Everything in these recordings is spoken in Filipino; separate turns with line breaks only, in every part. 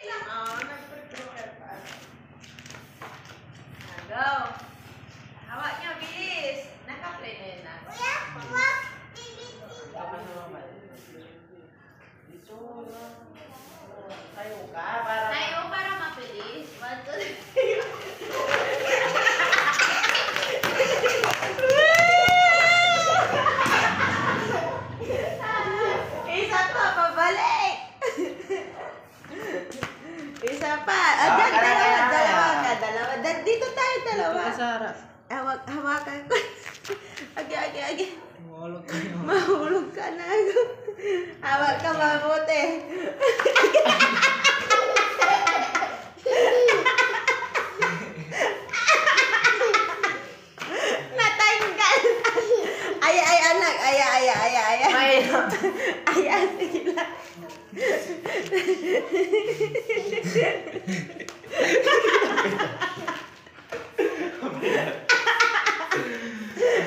Oh, nag-prepare pa. Go. Hawak niyo, bilis. Naka-play na yun na.
Tayo ka
para mabilis. 1, 2, 3. Isa pa, pabalik. Isa pa. Dyan, dalawa. Dito tayo, dalawa. Hawakan ko. Agi. Mahulog ka na. Hawak ka mabuti. Natanggal. Ay, anak. Ay. Ay, sige lang.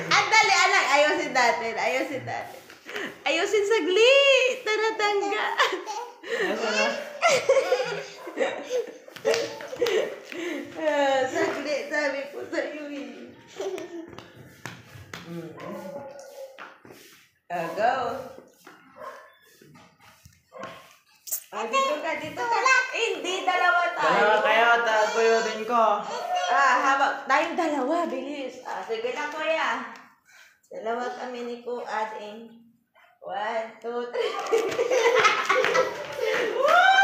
Ang dali, anak. Ayusin natin. Ayusin saglit. Tanatangga. Saglit, sabi ko sa'yo eh. Go. Dito ka. Hindi, dalawa tayo.
Dalawa kayo, tatuyutin ko.
Hawak tayong dalawa, bilis. Sige na, kuya. Dalawa kami ni Kuading. 1, 2, 3.